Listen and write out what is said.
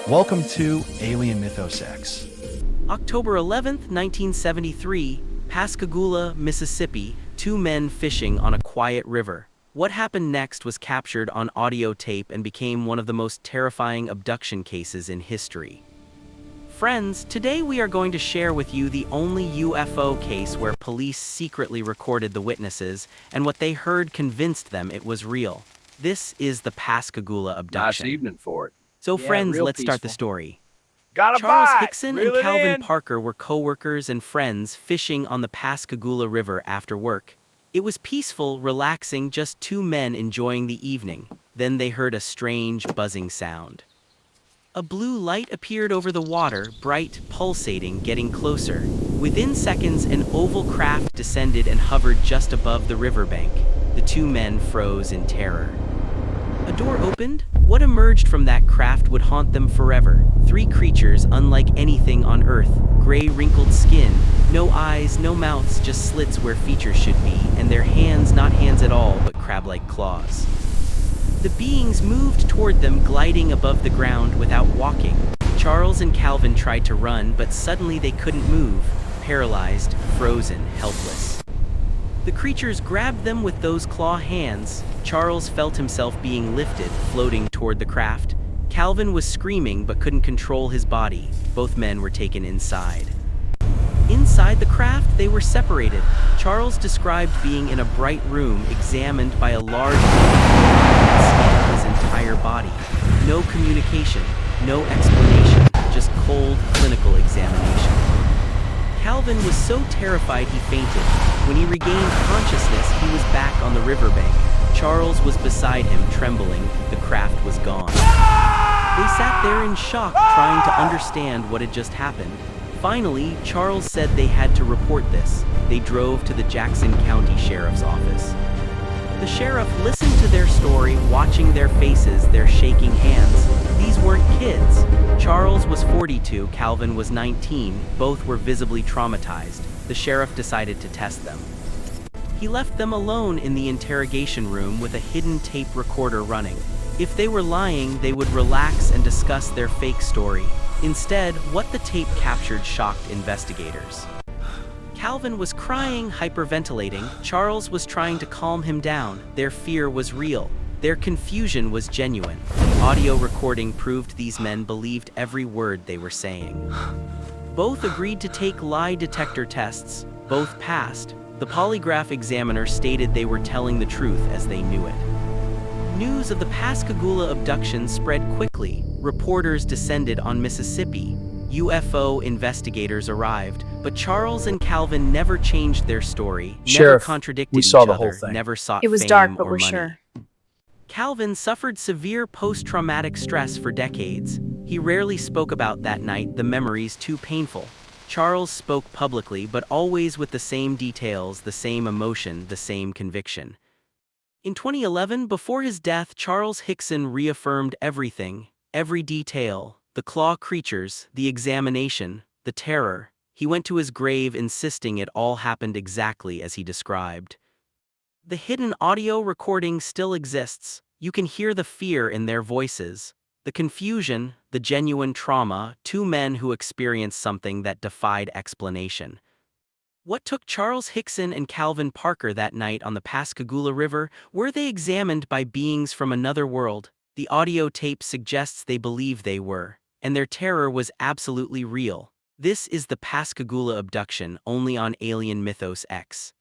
Welcome to Alien Mythos X. October 11th, 1973, Pascagoula, Mississippi, two men fishing on a quiet river. What happened next was captured on audio tape and became one of the most terrifying abduction cases in history. Friends, today we are going to share with you the only UFO case where police secretly recorded the witnesses, and what they heard convinced them it was real. This is the Pascagoula abduction. Nice evening for it. So Yeah, friends, real let's start the peaceful. story. Got a Charles bite! Hickson Reel and it Calvin in. Parker were co-workers and friends fishing on the Pascagoula River after work. It was peaceful, relaxing, just two men enjoying the evening. Then they heard a strange buzzing sound. A blue light appeared over the water, bright, pulsating, getting closer. Within seconds, an oval craft descended and hovered just above the riverbank. The two men froze in terror. A door opened. What emerged from that craft would haunt them forever. Three creatures unlike anything on Earth. Gray, wrinkled skin. No eyes, no mouths, just slits where features should be. And their hands, not hands at all, but crab-like claws. The beings moved toward them, gliding above the ground without walking. Charles and Calvin tried to run, but suddenly they couldn't move. Paralyzed, frozen, helpless. The creatures grabbed them with those claw hands. Charles felt himself being lifted, floating toward the craft. Calvin was screaming but couldn't control his body. Both men were taken inside. Inside the craft, they were separated. Charles described being in a bright room examined by a large scanned his entire body. No communication, no explanation, just cold, clinical examination. Calvin was so terrified he fainted. When he regained consciousness, he was back on the riverbank. Charles was beside him, trembling. The craft was gone. They sat there in shock, trying to understand what had just happened. Finally, Charles said they had to report this. They drove to the Jackson County Sheriff's Office. The sheriff listened to their story, watching their faces, their shaking hands. These weren't kids. Charles was 42, Calvin was 19. Both were visibly traumatized. The sheriff decided to test them. He left them alone in the interrogation room with a hidden tape recorder running. If they were lying, they would relax and discuss their fake story. Instead, what the tape captured shocked investigators. Calvin was crying, hyperventilating. Charles was trying to calm him down. Their fear was real. Their confusion was genuine. The audio recording proved these men believed every word they were saying. Both agreed to take lie detector tests. Both passed. The polygraph examiner stated they were telling the truth as they knew it. News of the Pascagoula abduction spread quickly. Reporters descended on Mississippi. UFO investigators arrived, but Charles and Calvin never changed their story, never Sheriff, contradicted we each saw the other, whole thing. never sought It was fame dark, but or we're money. sure. Calvin suffered severe post-traumatic stress for decades. He rarely spoke about that night, the memories too painful. Charles spoke publicly, but always with the same details, the same emotion, the same conviction. In 2011, before his death, Charles Hickson reaffirmed everything, every detail, the claw creatures, the examination, the terror. He went to his grave insisting it all happened exactly as he described. The hidden audio recording still exists. You can hear the fear in their voices, the confusion, the genuine trauma, two men who experienced something that defied explanation. What took Charles Hickson and Calvin Parker that night on the Pascagoula River? Were they examined by beings from another world? The audio tape suggests they believe they were, and their terror was absolutely real. This is the Pascagoula abduction, only on Alien Mythos X.